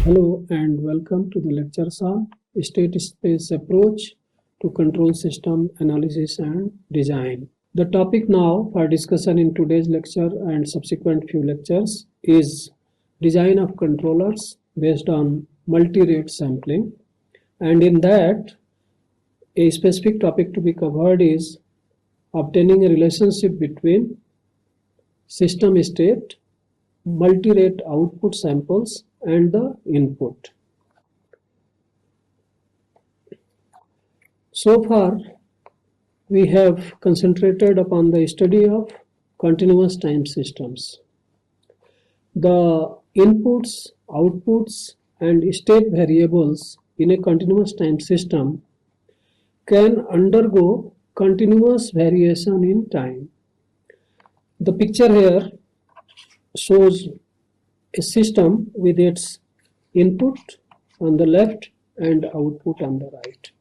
Hello and welcome to the lectures on state space approach to control system analysis and design. The topic now for discussion in today's lecture and subsequent few lectures is design of controllers based on multi-rate sampling, and in that a specific topic to be covered is obtaining a relationship between system state, multi-rate output samples and the input. So far, we have concentrated upon the study of continuous time systems. The inputs, outputs, and state variables in a continuous time system can undergo continuous variation in time. The picture here shows a system with its input on the left and output on the right.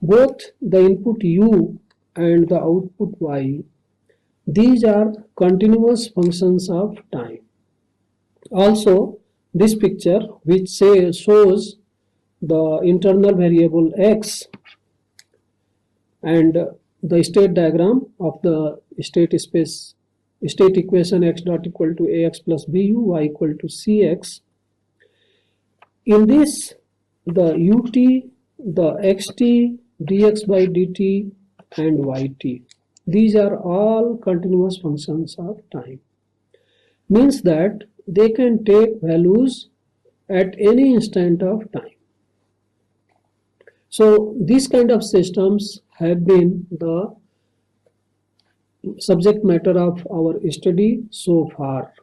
Both the input U and the output Y, these are continuous functions of time. Also, this picture which shows the internal variable X and the state diagram of the state equation x dot equal to ax plus bu, y equal to cx. In this, the ut, the xt, dx by dt and yt, these are all continuous functions of time. Means that they can take values at any instant of time. So these kind of systems have been the subject matter of our study so far.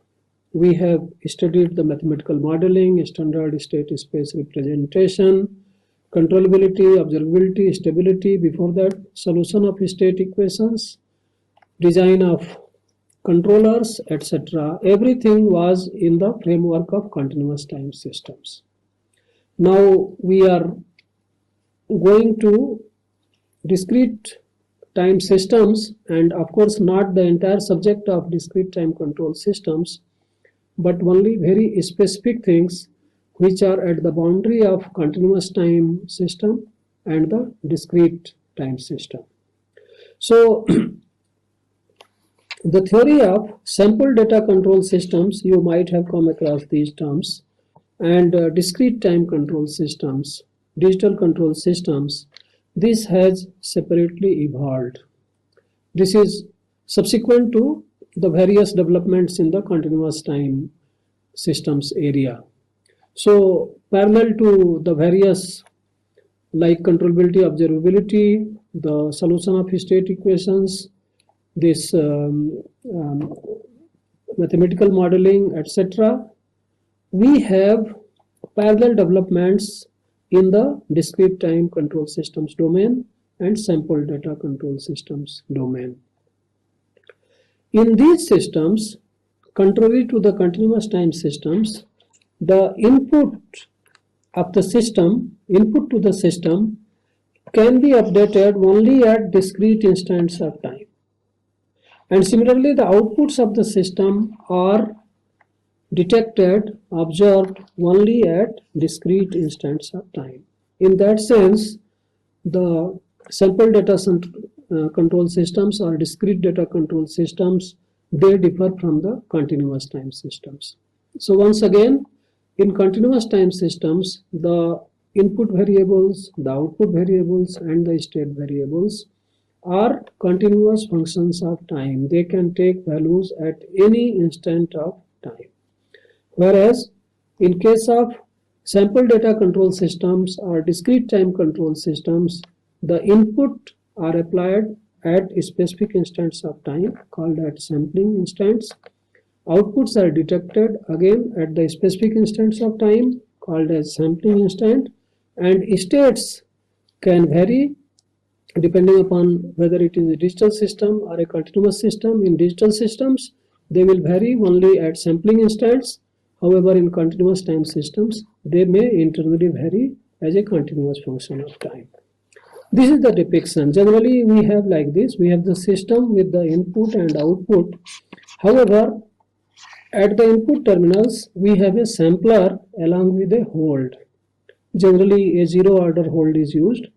We have studied the mathematical modeling, standard state space representation, controllability, observability, stability, before that solution of state equations, design of controllers, etc. Everything was in the framework of continuous time systems. Now we are going to discrete time systems, and of course not the entire subject of discrete time control systems, but only very specific things which are at the boundary of continuous time system and the discrete time system. So the theory of sample data control systems, you might have come across these terms, and discrete time control systems, digital control systems, this has separately evolved. This is subsequent to the various developments in the continuous time systems area. So parallel to the various like controllability, observability, the solution of state equations, this mathematical modeling, etc., we have parallel developments in the discrete time control systems domain and sample data control systems domain. In these systems, contrary to the continuous time systems, the input to the system can be updated only at discrete instants of time. And similarly, the outputs of the system are detected, observed only at discrete instants of time. In that sense, the sample data control systems or discrete data control systems, they differ from the continuous time systems. So once again, in continuous time systems, the input variables, the output variables, and the state variables are continuous functions of time. They can take values at any instant of time. Whereas in case of sample data control systems or discrete time control systems, the input are applied at specific instants of time called as sampling instants. Outputs are detected again at the specific instants of time called as sampling instant, and states can vary depending upon whether it is a digital system or a continuous system. In digital systems, they will vary only at sampling instants. However, in continuous time systems, they may internally vary as a continuous function of time. This is the depiction. Generally, we have like this. We have the system with the input and output. However, At the input terminals, we have a sampler along with a hold. Generally, a zero order hold is used.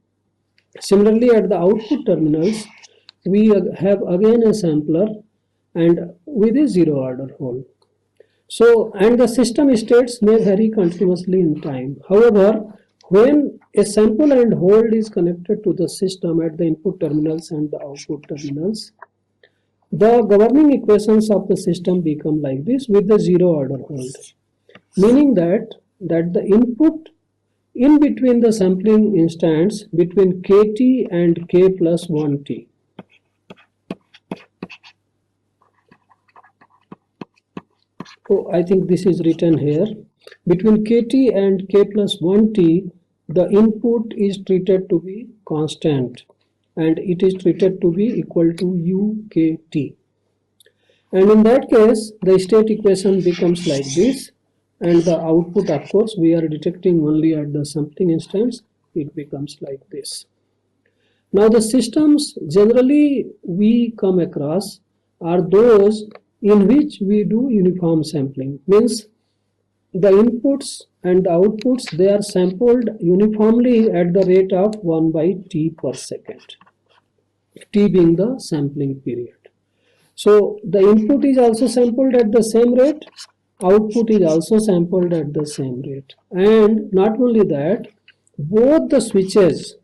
Similarly, at the output terminals, we have again a sampler and with a zero order hold. So, and the system states may vary continuously in time. However, when a sample and hold is connected to the system at the input terminals and the output terminals, the governing equations of the system become like this with the zero order hold, meaning that the input in between the sampling instants between kt and k plus 1t. Oh, I think this is written here. Between kt and k plus 1t, the input is treated to be constant and it is treated to be equal to ukt. And in that case, the state equation becomes like this, and the output, of course, we are detecting only at the sampling instance, it becomes like this. Now the systems generally we come across are those in which we do uniform sampling, means the inputs and the outputs, they are sampled uniformly at the rate of 1 by t per second, t being the sampling period. So the input is also sampled at the same rate, output is also sampled at the same rate. And not only that, both the switches,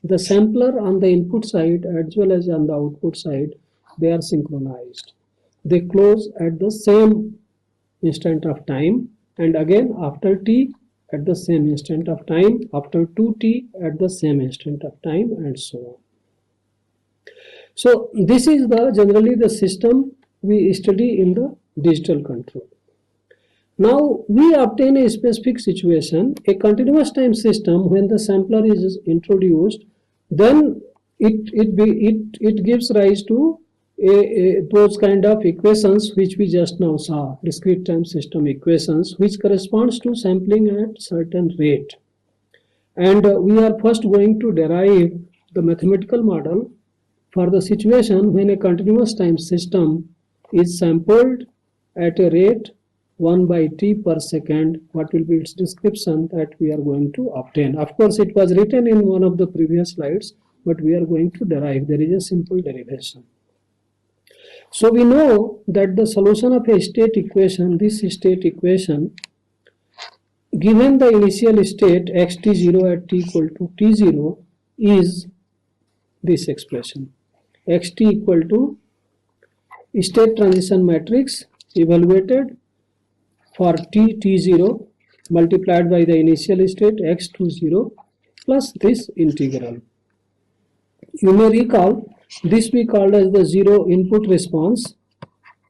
the sampler on the input side as well as on the output side, they are synchronized. They close at the same instant of time, and again after t at the same instant of time, after 2t at the same instant of time, and so on. So this is the generally the system we study in the digital control. Now we obtain a specific situation, a continuous time system. When the sampler is introduced, then it gives rise to those kind of equations which we just now saw, discrete time system equations, which corresponds to sampling at certain rate. And we are first going to derive the mathematical model for the situation when a continuous time system is sampled at a rate 1 by t per second. What will be its description that we are going to obtain? Of course, it was written in one of the previous slides, but we are going to derive. There is a simple derivation. So we know that the solution of a state equation, this state equation, given the initial state xt0 at t equal to t0, is this expression. Xt equal to state transition matrix evaluated for t0 multiplied by the initial state x20 plus this integral. You may recall this we called as the zero input response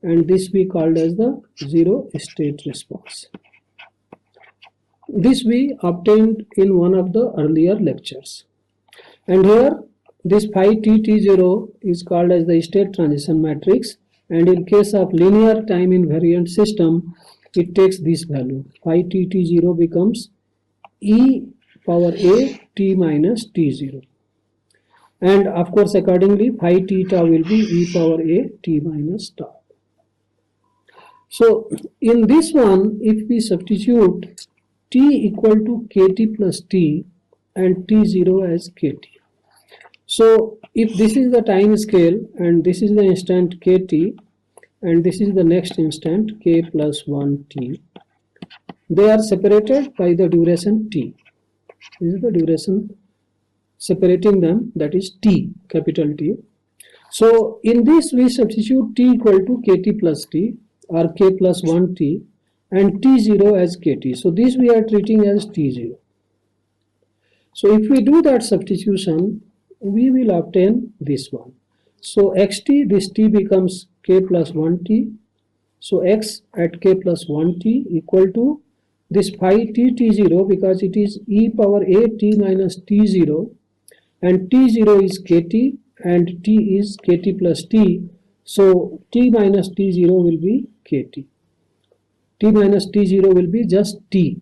and this we called as the zero state response. This we obtained in one of the earlier lectures. And here this phi t0 is called as the state transition matrix, and in case of linear time invariant system, it takes this value. Phi t0 becomes e power a t minus t0. And of course, accordingly, phi t tau will be e power a t minus tau. So in this one, if we substitute t equal to kt plus t and t0 as kt. So if this is the time scale and this is the instant kt and this is the next instant k plus 1t, they are separated by the duration t. This is the duration separating them, that is t, capital T. So in this we substitute t equal to kt plus t or k plus 1t and t0 as kt. So this we are treating as t0. So if we do that substitution, we will obtain this one. So xt, this t becomes k plus 1t. So x at k plus 1t equal to this phi t t0, because it is e power a t minus t0, and t0 is kt and t is kt plus t. So t minus t0 will be kt. T minus t0 will be just t.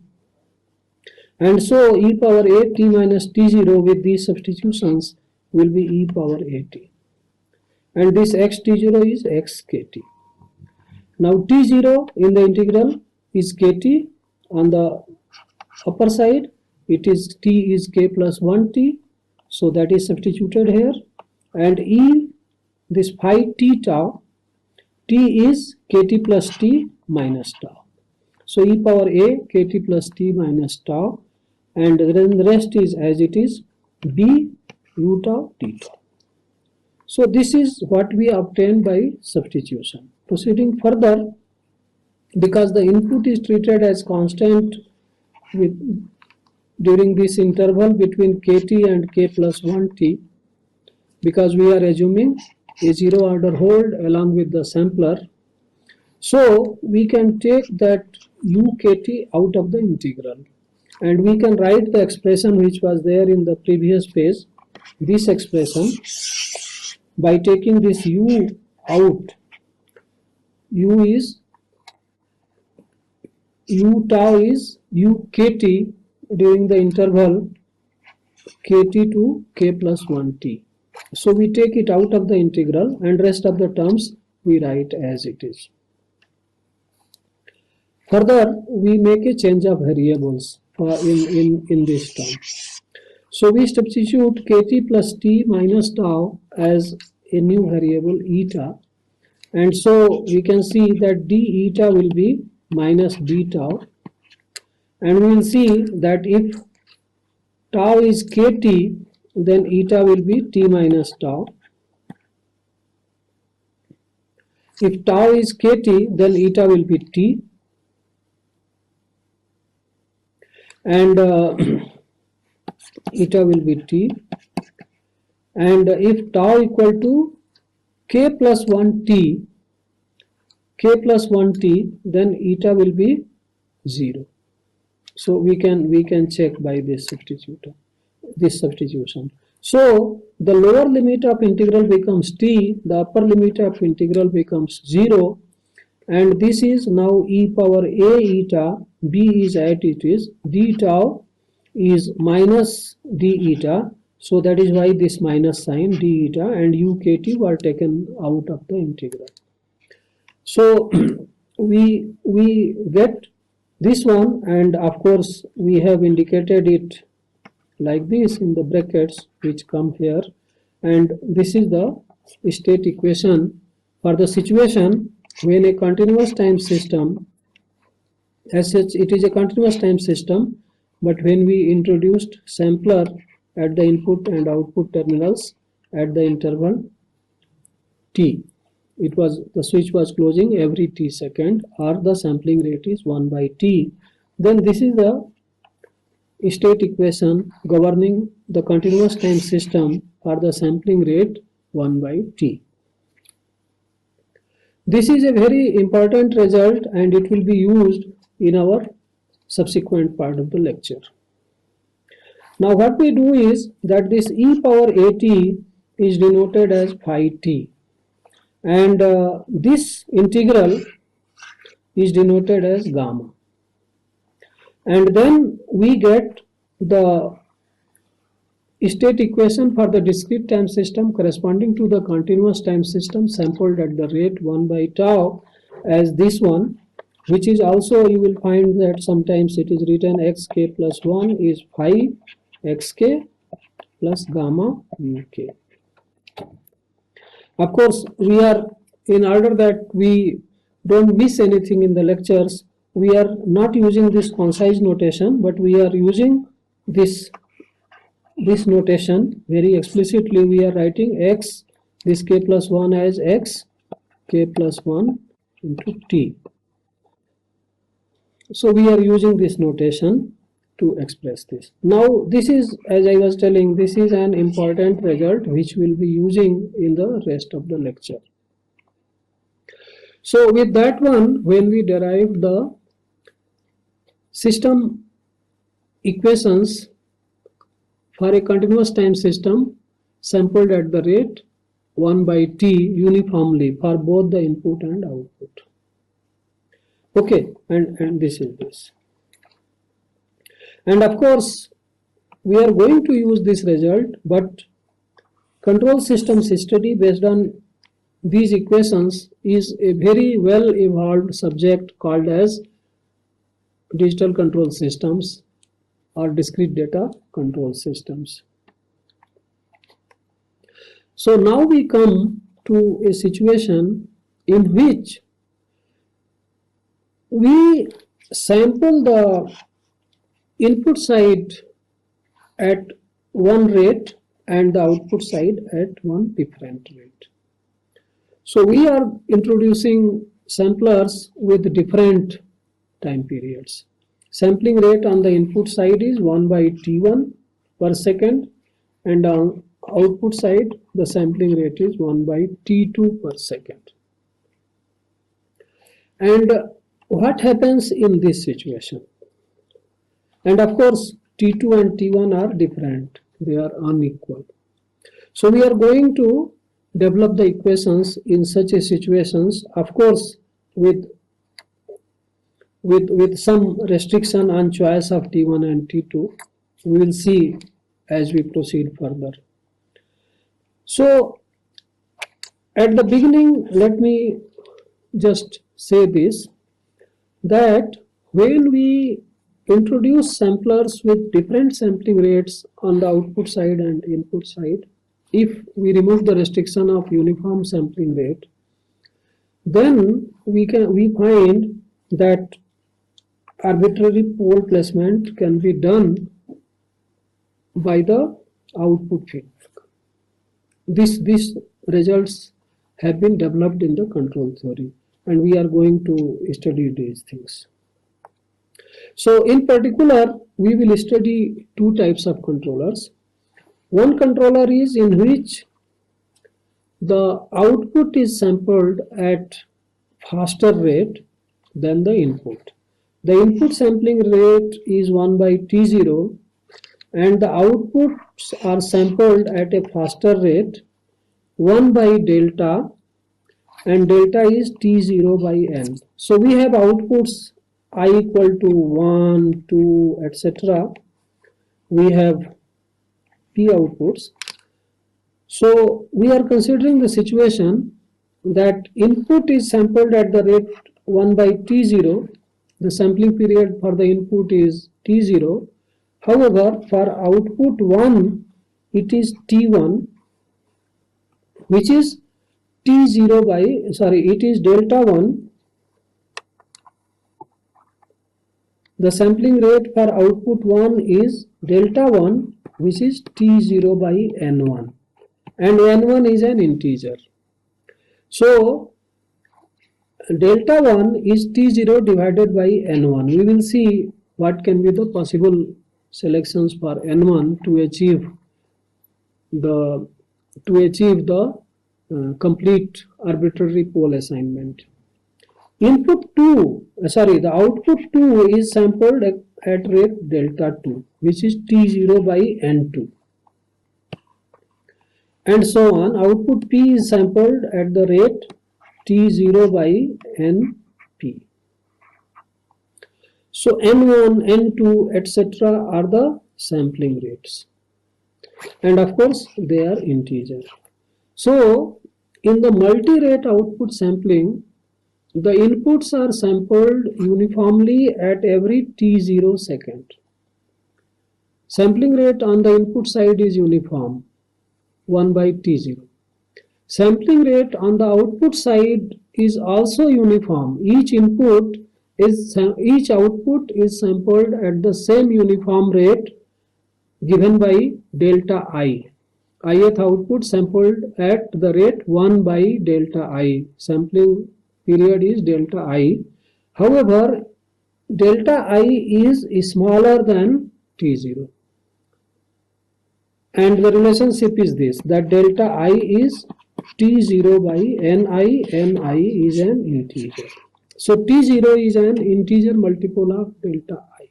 And so e power a t minus t0 with these substitutions will be e power at. And this x t0 is x kt. Now T0 in the integral is kt. On the upper side it is t is k plus 1t, so that is substituted here. And e, this phi t tau, t is kt plus t minus tau. So e power a kt plus t minus tau, and then the rest is as it is, b u tau t tau. So this is what we obtain by substitution. Proceeding further, because the input is treated as constant during this interval between kt and k plus 1t, because we are assuming a zero order hold along with the sampler, so we can take that ukt out of the integral, and we can write the expression which was there in the previous page, this expression, by taking this u out. U is, u tau is ukt during the interval kt to k plus 1t. So we take it out of the integral, and rest of the terms we write as it is. Further, we make a change of variables in this term. So we substitute kt plus t minus tau as a new variable eta, and so we can see that d eta will be minus d tau, and we will see that if tau is kt, then eta will be t minus tau. If tau is kt, then eta will be t, and eta will be t, and if tau equal to k plus 1t, then eta will be 0. So we can check by this substitution. So the lower limit of integral becomes t, the upper limit of integral becomes 0, and this is now e power a eta, b is as it is, d tau is minus d eta, so that is why this minus sign d eta and ukt were taken out of the integral. So we get this one, and of course we have indicated it like this in the brackets which come here, and this is the state equation for the situation when a continuous time system, as such it is a continuous time system, but when we introduced sampler at the input and output terminals at the interval t, it was, the switch was closing every t second, or the sampling rate is 1 by t, then this is the state equation governing the continuous time system for the sampling rate 1 by t. This is a very important result, and it will be used in our subsequent part of the lecture. Now what we do is that this e power at is denoted as phi t, and this integral is denoted as gamma, and then we get the state equation for the discrete time system corresponding to the continuous time system sampled at the rate 1 by tau as this one, which is also, you will find that sometimes it is written xk plus 1 is phi xk plus gamma uk. Of course, we are, in order that we don't miss anything in the lectures, we are not using this concise notation, but we are using this notation very explicitly. We are writing x, this k plus 1 as x k plus 1 into t. So we are using this notation to express this. Now this is, as I was telling, this is an important result which we will be using in the rest of the lecture. So with that one, when we derive the system equations for a continuous time system sampled at the rate 1 by t uniformly for both the input and output. Okay, and this is this. And of course, we are going to use this result, but control systems study based on these equations is a very well evolved subject called as digital control systems or discrete data control systems. So now we come to a situation in which we sample the input side at one rate and the output side at one different rate. So we are introducing samplers with different time periods. Sampling rate on the input side is 1 by T1 per second, and on output side the sampling rate is 1 by T2 per second. And what happens in this situation? And of course T2 and T1 are different, they are unequal. So we are going to develop the equations in such a situations, of course with some restriction on choice of T1 and T2. We will see as we proceed further. So at the beginning, let me just say this, that when we introduce samplers with different sampling rates on the output side and input side, if we remove the restriction of uniform sampling rate, then we find that arbitrary pole placement can be done by the output feedback. These results have been developed in the control theory, and we are going to study these things. So in particular, we will study two types of controllers. One controller is in which the output is sampled at faster rate than the input. The input sampling rate is 1 by T0 and the outputs are sampled at a faster rate 1 by delta, and delta is T0 by n. So we have outputs I equal to 1, 2, etc. We have P outputs. So we are considering the situation that input is sampled at the rate 1 by T0. The sampling period for the input is T0. However, for output 1, it is T1, which is T0 by, it is delta 1. The sampling rate for output 1 is delta 1, which is T0 by N1, and N1 is an integer. So delta 1 is T0 divided by N1. We will see what can be the possible selections for N1 to achieve the complete arbitrary pole assignment. The output 2 is sampled at rate delta 2, which is T0 by N2. And so on. Output P is sampled at the rate T0 by Np. So N1, N2, etc. are the sampling rates. And of course, they are integer. So in the multi-rate output sampling, the inputs are sampled uniformly at every T0 second. Sampling rate on the input side is uniform, 1 by T0. Sampling rate on the output side is also uniform. Each output is sampled at the same uniform rate given by delta I. Ith output sampled at the rate 1 by delta I. Sampling period is delta I. However, delta I is smaller than T0. And the relationship is this, that delta I is T0 by Ni, Ni is an integer. So T0 is an integer multiple of delta I.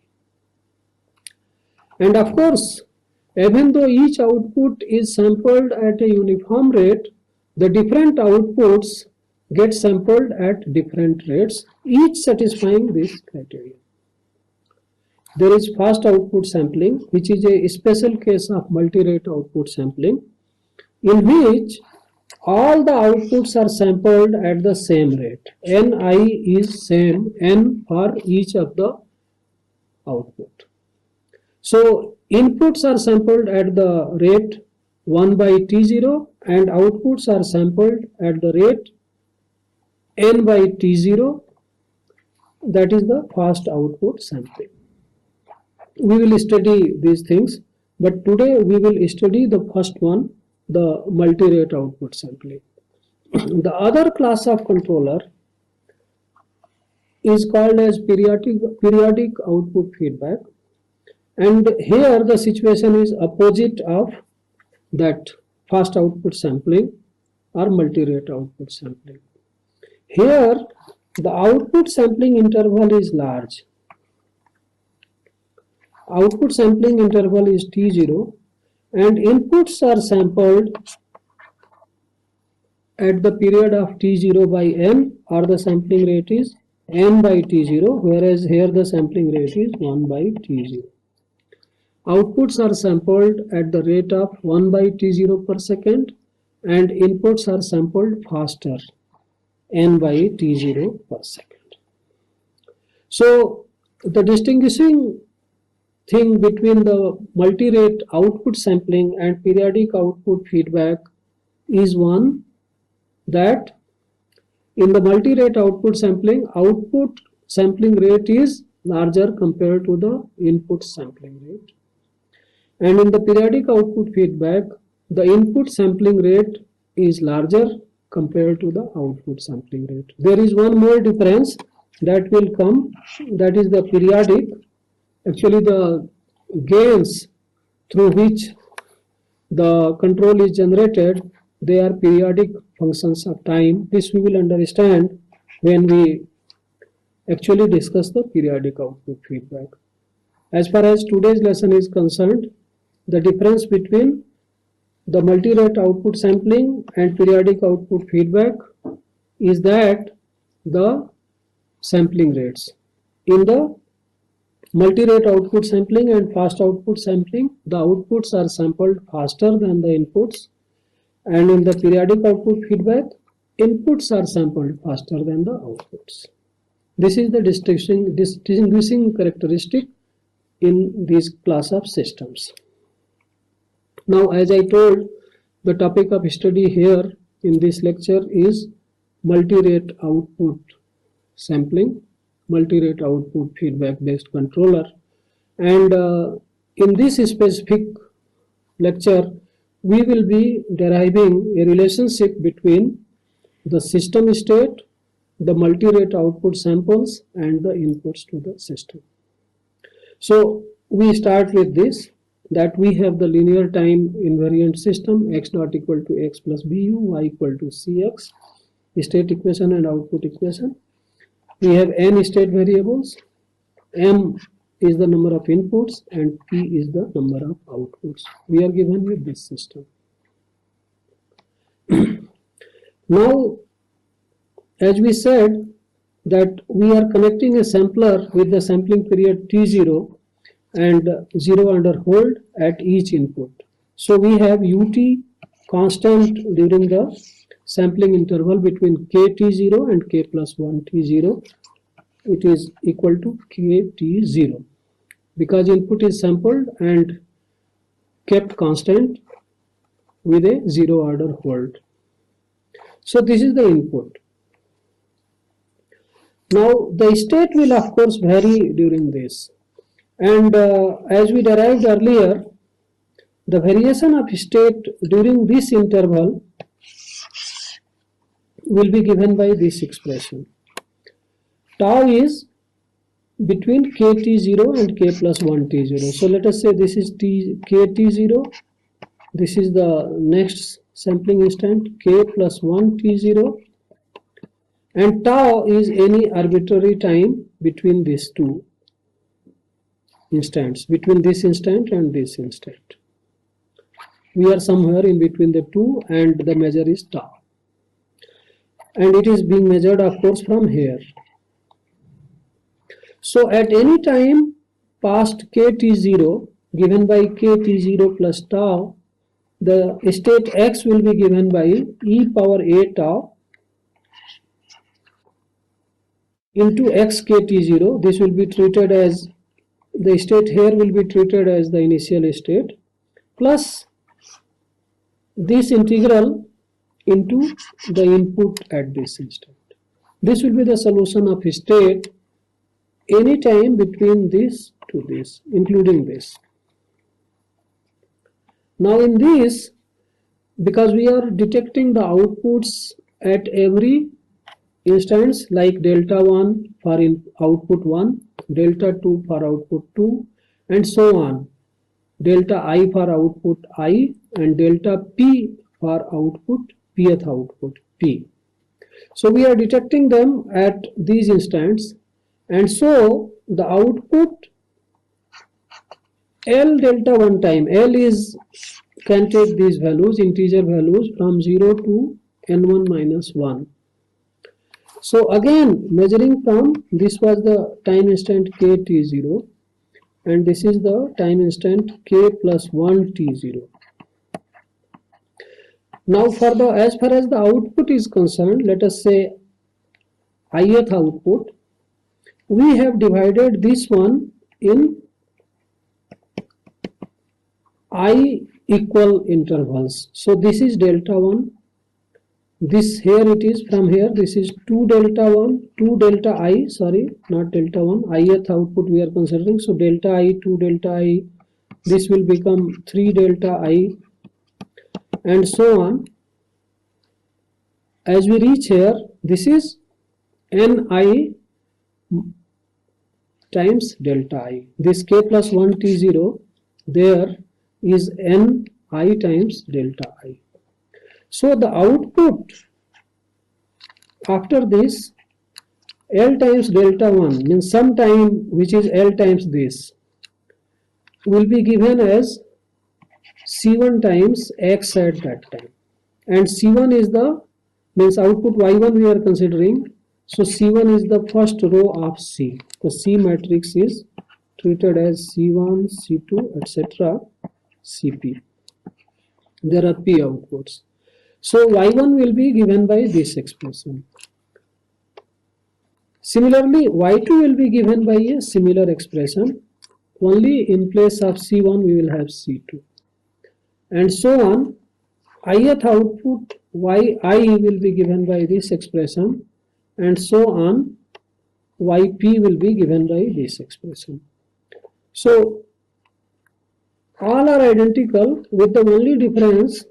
And of course, even though each output is sampled at a uniform rate, the different outputs get sampled at different rates, each satisfying this criteria. There is fast output sampling, which is a special case of multi-rate output sampling, in which all the outputs are sampled at the same rate. Ni is same n for each of the output. So inputs are sampled at the rate 1 by t0 and outputs are sampled at the rate n by t0. That is the fast output sampling. We will study these things, but today we will study the first one, the multi-rate output sampling. The other class of controller is called as periodic output feedback, and here the situation is opposite of that fast output sampling or multi-rate output sampling. Here the output sampling interval is large. Output sampling interval is t0 and inputs are sampled at the period of t0 by n, or the sampling rate is n by t0, whereas here the sampling rate is 1 by t0. Outputs are sampled at the rate of 1 by t0 per second and inputs are sampled faster, n by t0 per second. So the distinguishing thing between the multi-rate output sampling and periodic output feedback is one, that in the multi-rate output sampling rate is larger compared to the input sampling rate. And in the periodic output feedback, the input sampling rate is larger compared to the output sampling rate. There is one more difference that will come, that is the periodic. Actually, the gains through which the control is generated, they are periodic functions of time. This we will understand when we actually discuss the periodic output feedback. As far as today's lesson is concerned, the difference between the multi-rate output sampling and periodic output feedback is that the sampling rates. In the multi-rate output sampling and fast output sampling, the outputs are sampled faster than the inputs, and in the periodic output feedback, inputs are sampled faster than the outputs. This is the distinguishing characteristic in this class of systems. Now, as I told, the topic of study here in this lecture is multi-rate output sampling, multi-rate output feedback based controller, and in this specific lecture we will be deriving a relationship between the system state, the multi-rate output samples, and the inputs to the system. So we start with this, that we have the linear time invariant system, x dot equal to x plus bu, y equal to cx, state equation and output equation. We have n state variables, m is the number of inputs and p is the number of outputs. We are given with this system. Now, as we said, that we are connecting a sampler with the sampling period t0 and 0 under hold at each input. So we have ut constant during the sampling interval between kt0 and k plus 1 t0. It is equal to kt0 because input is sampled and kept constant with a 0 order hold. So this is the input. Now the state will of course vary during this, and as we derived earlier, the variation of state during this interval will be given by this expression. Tau is between kt0 and k plus 1 t0. So let us say this is kt0, this is the next sampling instant k plus 1 t0, and tau is any arbitrary time between these two instants, between this instant and this instant. We are somewhere in between the two and the measure is tau, and it is being measured of course from here. So at any time past kt0 given by kt0 plus tau, the state x will be given by e power a tau into xk t0. This will be treated as, the state here will be treated as the initial state, plus this integral into the input at this instant. This will be the solution of state any time between this to this, including this. Now in this, because we are detecting the outputs at every instance, like delta 1 for output 1, delta 2 for output 2, and so on, delta I for output I, and delta P for output, pth output P. So we are detecting them at these instants, and so the output L delta 1 time, L is, can take these values, integer values from 0 to n1 minus 1. So again, measuring from, this was the time instant k t0, and this is the time instant k plus 1 t0. Now for the, as far as the output is concerned, let us say ith output, we have divided this one in I equal intervals. So this is delta 1, this here it is, from here this is 2 delta 1, 2 delta I, sorry, not delta 1, ith output we are considering. So delta I, 2 delta I, this will become 3 delta I, and so on. As we reach here, this is Ni times delta I. This k plus 1 t0, there is Ni times delta I. So the output after this, L times delta 1, means some time which is L times this, will be given as C1 times X at that time. And C1 is the, means output Y1 we are considering. So C1 is the first row of C. The C matrix is treated as C1, C2, etc. Cp. There are P outputs. So Y1 will be given by this expression. Similarly, Y2 will be given by a similar expression. Only in place of C1 we will have C2. And so on. Ith output Yi will be given by this expression, and so on. Yp will be given by this expression. So all are identical, with the only difference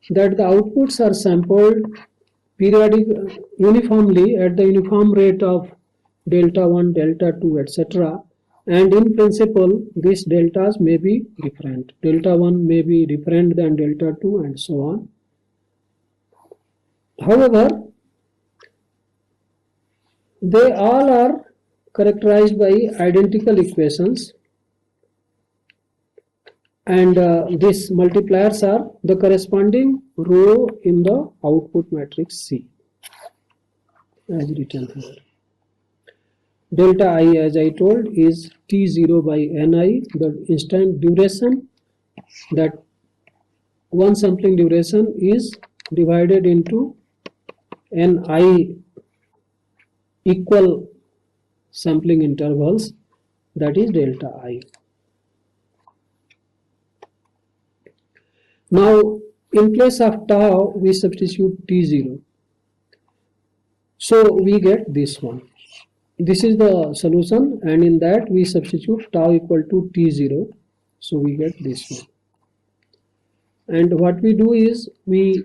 that the outputs are sampled periodic uniformly at the uniform rate of delta 1, delta 2, etc. And in principle, these deltas may be different. Delta 1 may be different than delta 2, and so on. However, they all are characterized by identical equations, and these multipliers are the corresponding row in the output matrix C, as written here. Delta I, as I told, is T0 by Ni, the instant duration, that one sampling duration is divided into Ni equal sampling intervals, that is delta I. Now in place of tau we substitute T0, so we get this one. This is the solution, and in that we substitute tau equal to T0, so we get this one. And what we do is, we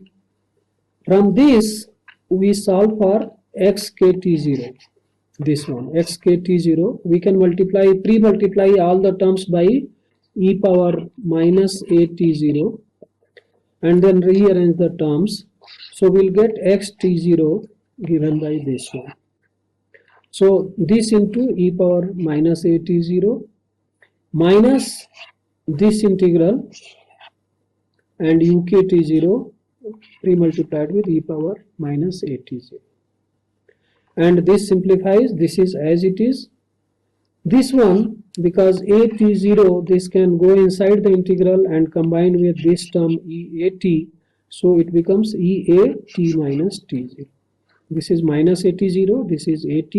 from this we solve for xkt0, this one xkt0. We can multiply, pre-multiply all the terms by e power minus at0, and then rearrange the terms. So we'll get xt0 given by this one. So this into e power minus at0 minus this integral and ukt0 pre-multiplied with e power minus at0. And this simplifies, this is as it is, This one, because a t0, this can go inside the integral and combine with this term eat, so it becomes eat minus t0. This is minus at0, this is at,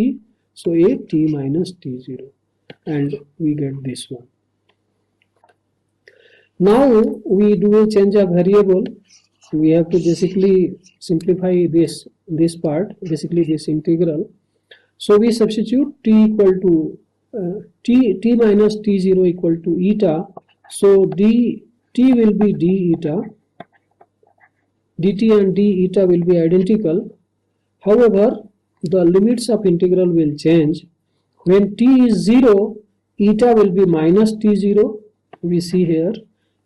so at minus t0, and we get this one. Now we do a change of variable. We have to basically simplify this part, basically this integral. So we substitute t equal to t minus t0 equal to eta. So t will be d eta, dt and d eta will be identical. However, the limits of integral will change. When t is 0, eta will be minus t0, we see here,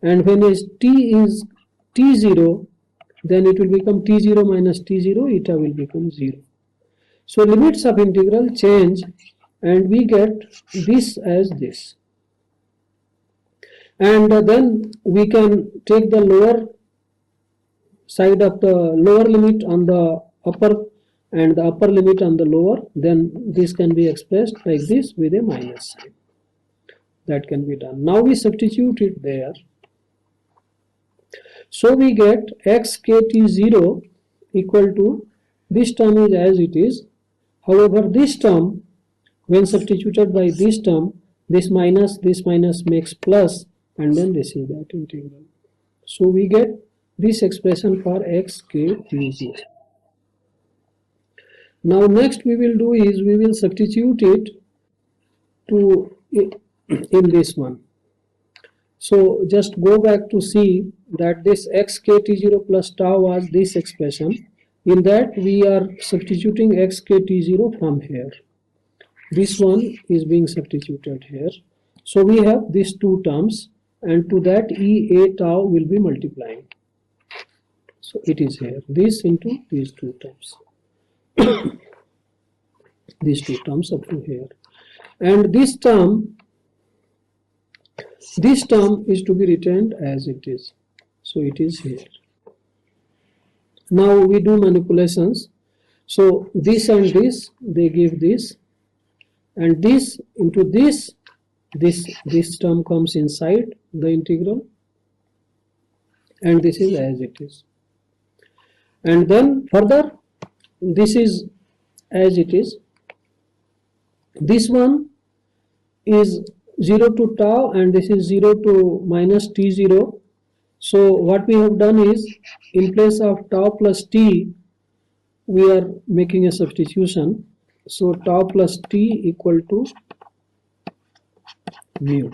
and when t is t0, then it will become t0 minus t0, eta will become 0. So limits of integral change, and we get this as this. And then we can take the lower side of the lower limit on the upper and the upper limit on the lower, then this can be expressed like this with a minus sign. That can be done. Now we substitute it there. So we get xkt0 equal to, this term is as it is. However, this term, when substituted by this term, this minus makes plus, and then this is that integral. So we get this expression for xkt0. Now next we will do is we will substitute it to in this one. So just go back to see that this xkt0 plus tau was this expression. In that we are substituting xkt0 from here. This one is being substituted here. So we have these two terms, and to that a tau will be multiplying. So it is here, this into these two terms. These two terms up to here, and this term is to be written as it is, so it is here. Now we do manipulations. So this and this, they give this, and this into this term comes inside the integral, and this is as it is. And then further, this is as it is. This one is 0 to tau, and this is 0 to minus t0. So what we have done is, in place of tau plus t, we are making a substitution. So tau plus t equal to mu,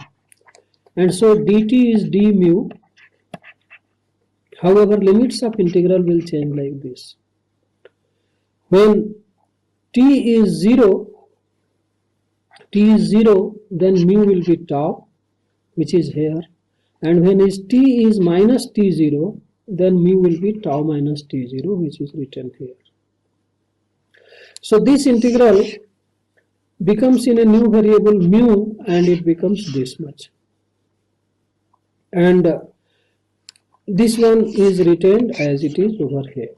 and so dt is d mu. However, limits of integral will change like this. When t is 0, then mu will be tau, which is here, and when t is minus t0, then mu will be tau minus t0, which is written here. So this integral becomes in a new variable mu, and it becomes this much, and this one is written as it is over here.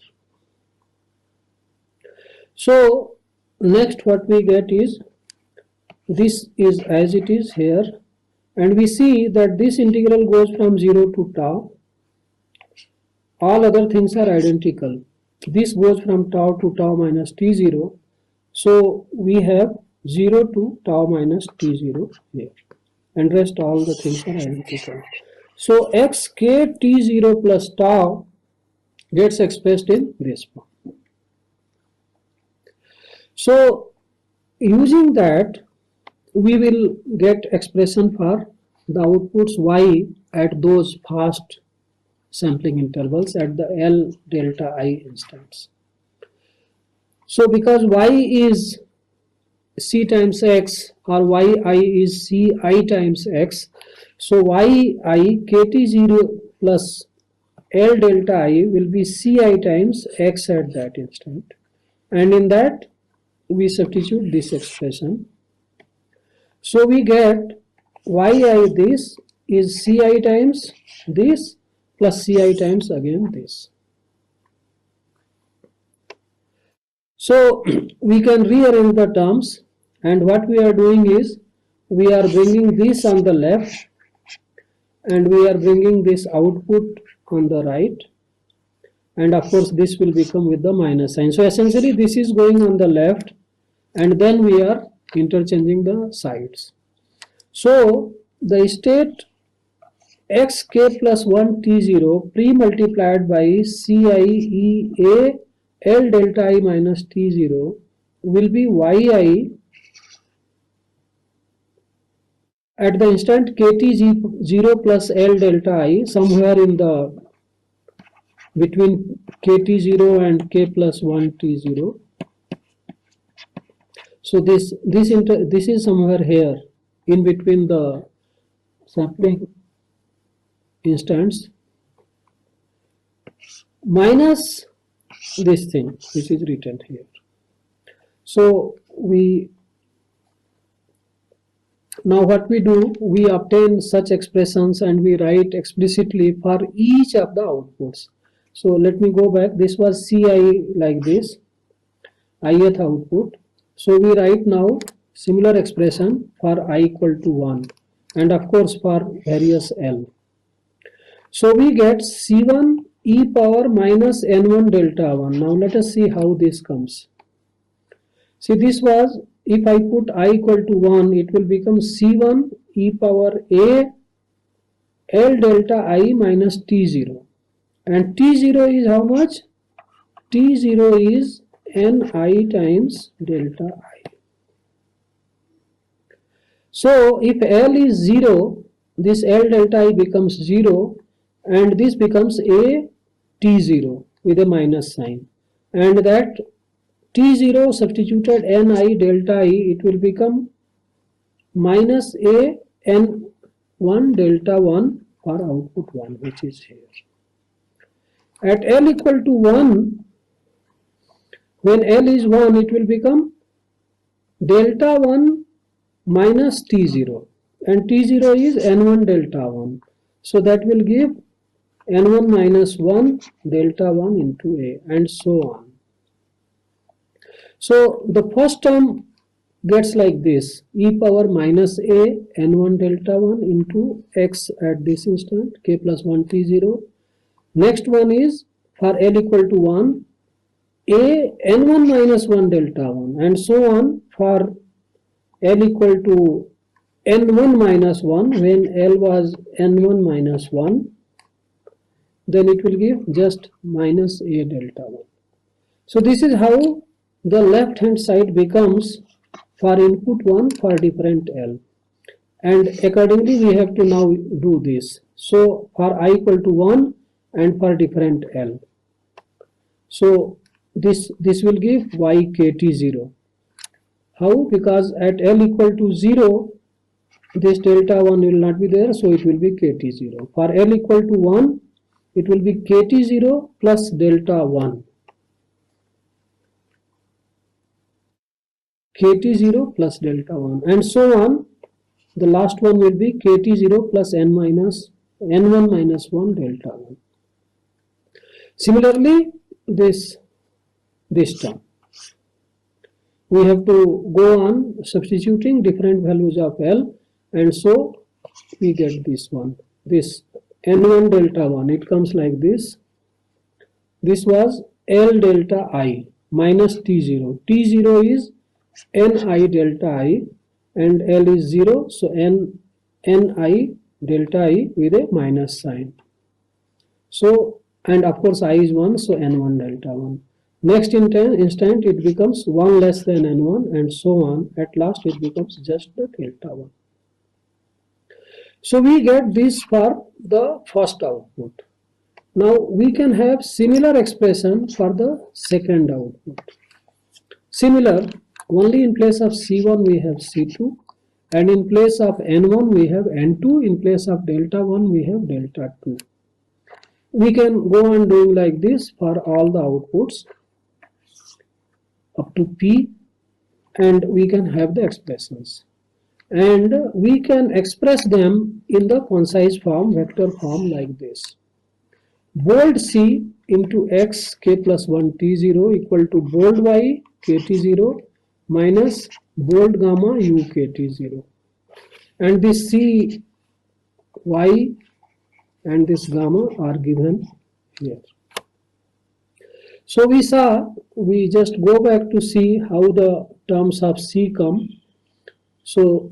So next what we get is, this is as it is here, and we see that this integral goes from 0 to tau. All other things are identical. This goes from tau to tau minus t0. So we have 0 to tau minus t0 here, and rest all the things are identical. So xkt0 plus tau gets expressed in this form. So using that, we will get expression for the outputs y at those fast sampling intervals at the L delta I instants. So because y is c times x, or yi is ci times x, so yi kt0 plus L delta I will be ci times x at that instant, and in that we substitute this expression. So we get yi, this is ci times this plus ci times again this. So we can rearrange the terms, and what we are doing is we are bringing this on the left and we are bringing this output on the right, and of course this will become with the minus sign. So essentially this is going on the left and then we are interchanging the sides. So the state xk plus 1 t0 pre-multiplied by ci e a l delta I minus t0 will be yi at the instant kt0 plus L delta I, somewhere in the between kt0 and k plus 1 t0. So this is somewhere here in between the sampling instants minus this thing which is written here. So now what we do, we obtain such expressions and we write explicitly for each of the outputs. So let me go back. This was Ci like this, ith output. So we write now similar expression for I equal to 1 and of course for various L. So we get C1 e power minus N1 delta 1. Now let us see how this comes. See, this was, if I put I equal to 1, it will become C1 e power a L delta I minus T0. And T0 is how much? T0 is Ni times delta I. So if L is 0, this L delta I becomes 0 and this becomes a T0 with a minus sign. And that T0 substituted Ni delta I, it will become minus a N1 delta 1 for output 1, which is here. At L equal to 1, when L is 1, it will become delta 1 minus T0 and T0 is N1 delta 1. So that will give N1 minus 1 delta 1 into A and so on. So the first term gets like this, e power minus A N1 delta 1 into X at this instant, K plus 1 T0. Next one is for L equal to 1, A N1 minus 1 delta 1 and so on for L equal to N1 minus 1 when L was N1 minus 1, then it will give just minus A delta 1. So this is how the left hand side becomes for input 1 for different L. And accordingly we have to now do this. So for I equal to 1 and for different L. So this will give ykt0. How? Because at L equal to 0, this delta 1 will not be there, so it will be kt0. For L equal to 1, it will be kt0 plus delta 1. kt0 plus delta 1 and so on. The last one will be kt0 plus n1 minus 1 delta 1. Similarly, this term. We have to go on substituting different values of L and so we get this one. This N1 delta 1, it comes like this. This was L delta I minus T0. T0 is Ni delta I and L is 0, so Ni delta I with a minus sign. So, and of course I is 1, so N1 delta 1. Next instant it becomes 1 less than N1 and so on. At last it becomes just the delta 1. So we get this for the first output. Now we can have similar expression for the second output. Similar, only in place of C1 we have C2 and in place of N1 we have N2, in place of delta 1 we have delta 2. We can go on doing like this for all the outputs up to P and we can have the expressions. And we can express them in the concise form, vector form like this. Bold C into X K plus 1 T0 equal to bold Y KT0 minus bold gamma U KT0. and this C, Y and this gamma are given here. So we just go back to see how the terms of C come. So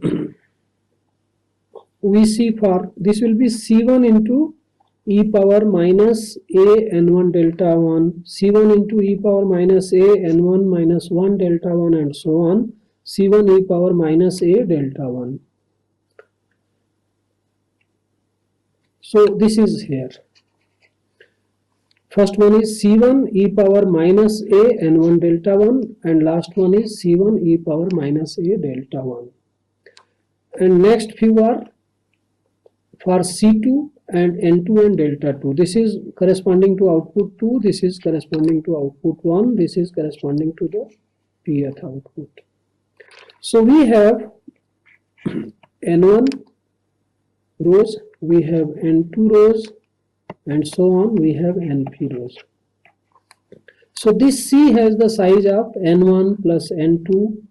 we see for this will be C1 into e power minus a n1 delta 1, C1 into e power minus a n1 minus 1 delta 1, and so on, C1 e power minus a delta 1. So this is here. First one is C1 e power minus a n1 delta 1, and last one is C1 e power minus a delta 1. And next few are for C2 and N2 and delta 2. This is corresponding to output 2, this is corresponding to output 1, this is corresponding to the pth output. So we have N1 rows, we have N2 rows, and so on, we have NP rows. So this C has the size of N1 plus N2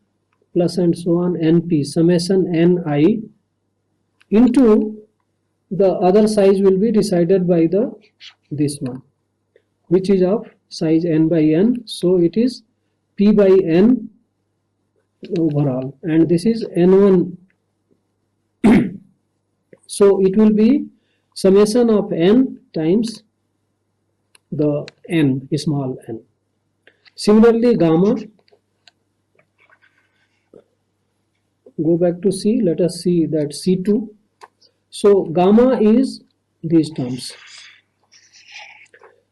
plus and so on NP, summation Ni, into the other size will be decided by this one, which is of size n by n. So it is P by n overall, and this is N1. So it will be summation of n times the n, small n. Similarly, gamma, go back to C, let us see that C2. So gamma is these terms.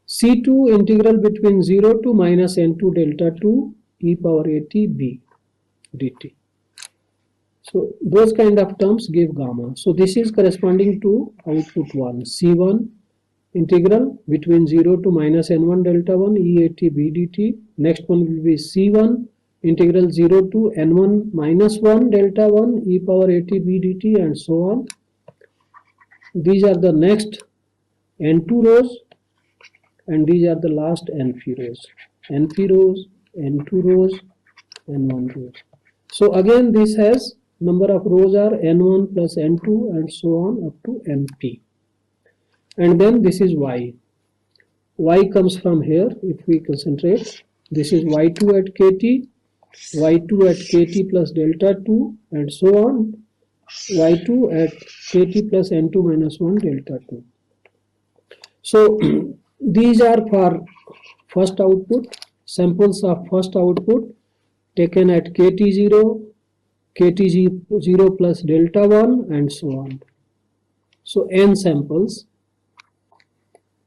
C2 integral between 0 to minus n2 delta 2 e power at b dt. So those kind of terms give gamma. So this is corresponding to output 1, C1 integral between 0 to minus n1 delta 1 e at b dt. Next one will be C1 integral 0 to n1 minus 1 delta 1 e power at b dt, and so on. These are the next N2 rows, and these are the last NP rows. NP rows, N2 rows, N1 rows. So again, this has number of rows are N1 plus N2 and so on up to NP. And then this is Y. Y comes from here if we concentrate. This is Y2 at KT, Y2 at KT plus delta 2, and so on. Y2 at KT plus N2 minus 1 delta 2. So these are for first output, samples of first output taken at KT0, KT0 plus delta 1, and so on. So n samples.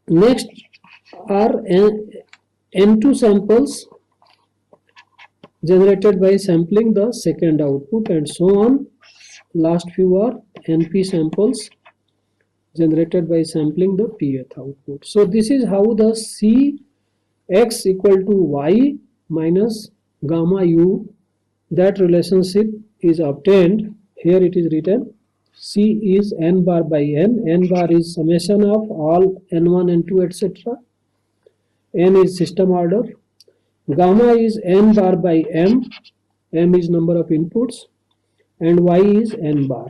Next are N2 samples generated by sampling the second output, and so on. Last few are NP samples generated by sampling the pth output. So this is how the Cx equal to Y minus gamma U, that relationship is obtained. Here it is written C is n bar by n. N bar is summation of all n1, n2, etc. N is system order. Gamma is n bar by m. M is number of inputs, and Y is n bar.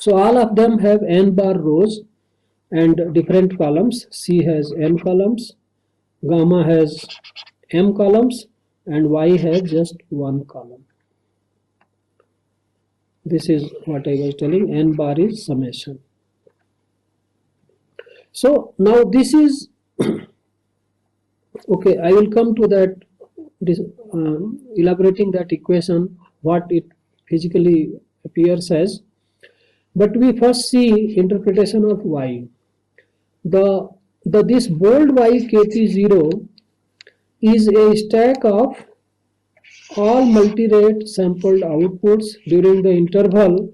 So all of them have n bar rows and different columns. C has n columns, gamma has m columns, and Y has just one column. This is what I was telling, n bar is summation. So now this is okay, I will come to that, elaborating that equation, what it physically appears as. But we first see interpretation of Y. This bold Y KT0 is a stack of all multirate sampled outputs during the interval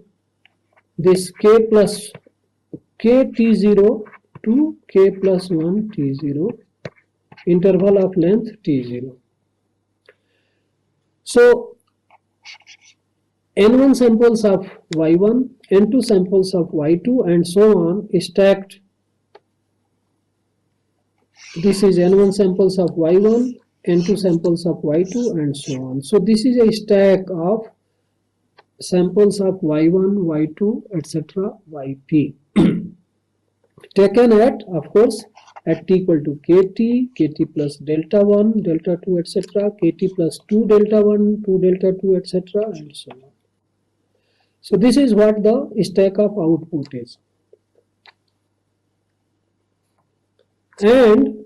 this K plus K T0 to K plus 1 T0, interval of length T0. So N1 samples of Y1, N2 samples of Y2, and so on is stacked. This is N1 samples of Y1, N2 samples of Y2, and so on. So this is a stack of samples of y1, y2, etc., yp taken at, of course, at t equal to kt, kt plus delta 1, delta 2, etc., kt plus 2 delta 1, 2 delta 2, etc., and so on. So this is what the stack of output is. And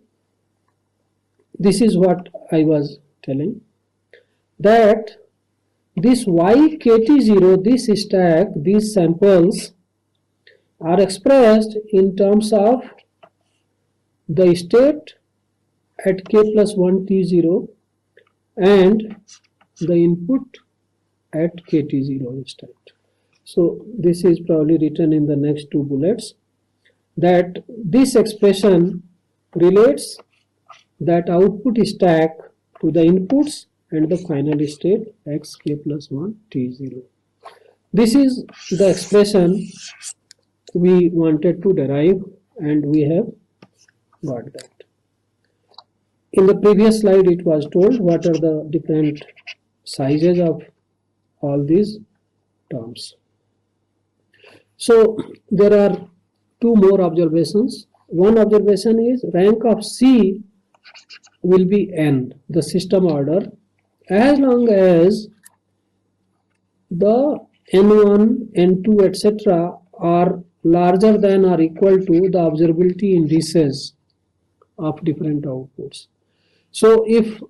this is what I was telling, that this ykt0, this stack, these samples are expressed in terms of the state at k plus 1 t0 and the input at kt0 state. So this is probably written in the next two bullets, that this expression relates that output stack to the inputs and the final state x k plus 1 t0. This is the expression we wanted to derive, and we have got that. In the previous slide it was told what are the different sizes of all these terms. So there are two more observations. One observation is rank of C will be n, the system order, as long as the n1, n2, etc. are larger than or equal to the observability indices of different outputs. So if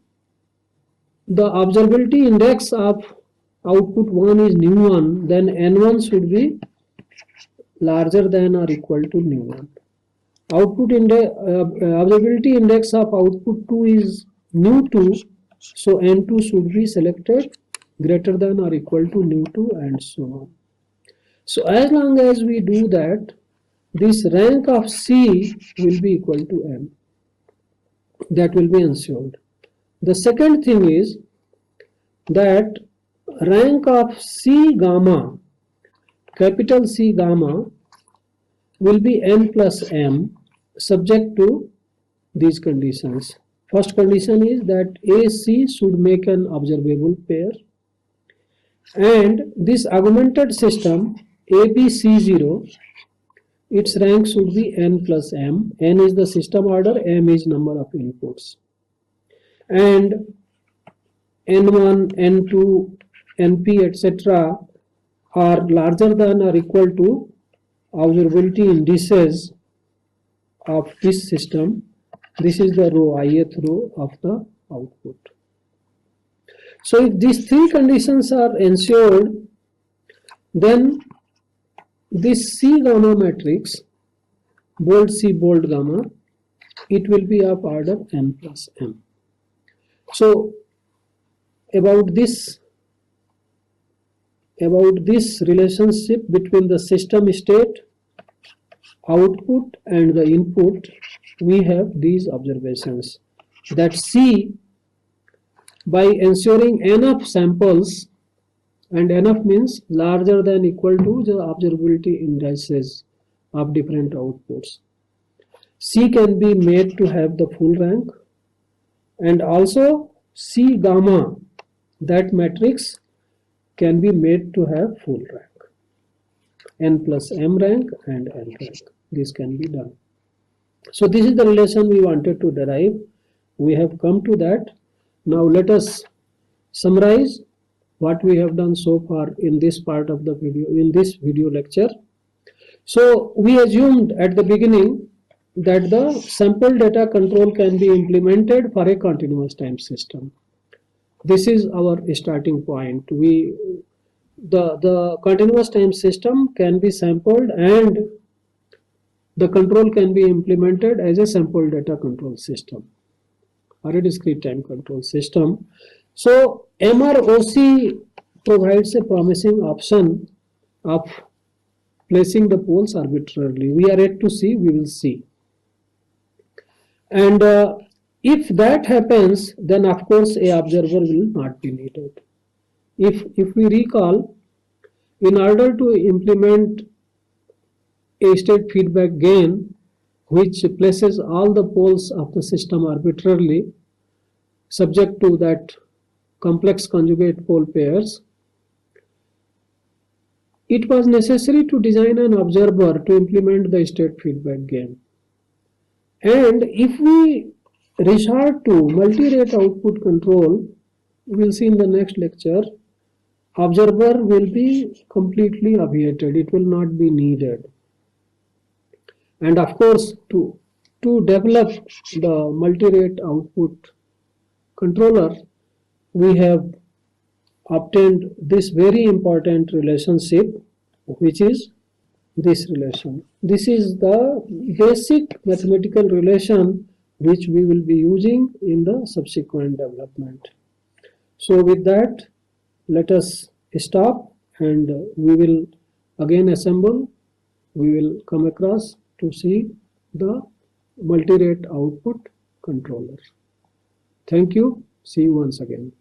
the observability index of output 1 is nu1, then n1 should be larger than or equal to nu1. Observability index of output 2 is nu2, so n2 should be selected greater than or equal to nu2, and so on. So as long as we do that, this rank of C will be equal to n. That will be ensured. The second thing is that rank of C gamma, capital C gamma, will be n plus m, subject to these conditions. First condition is that AC should make an observable pair, and this augmented system ABC0, its rank should be n plus m. N is the system order, m is number of inputs. And n1, n2, np, etc. are larger than or equal to observability indices of this system. This is the row, ith row of the output. So if these three conditions are ensured, then this C gamma matrix, bold C, bold gamma, it will be of order n plus m. So about this relationship between the system state, output, and the input, we have these observations, that C, by ensuring enough samples, and enough means larger than equal to the observability indices of different outputs, C can be made to have the full rank, and also C gamma, that matrix, can be made to have full rank, n plus m rank and n rank. This can be done. So this is the relation we wanted to derive. We have come to that. Now let us summarize what we have done so far in this part of the video, in this video lecture. So we assumed at the beginning that the sample data control can be implemented for a continuous time system. This is our starting point. The continuous time system can be sampled, and the control can be implemented as a sample data control system or a discrete time control system. So MROC provides a promising option of placing the poles arbitrarily. We are yet to see, we will see. And if that happens, then of course a observer will not be needed. If we recall, in order to implement a state feedback gain which places all the poles of the system arbitrarily, subject to that complex conjugate pole pairs, it was necessary to design an observer to implement the state feedback gain. And if we resort to multi-rate output control, we'll see in the next lecture, observer will be completely obviated. It will not be needed. And of course, to develop the multi-rate output controller, we have obtained this very important relationship, which is this relation. This is the basic mathematical relation which we will be using in the subsequent development. So with that, let us stop and we will again assemble. We will come across to see the multi-rate output controller. Thank you. See you once again.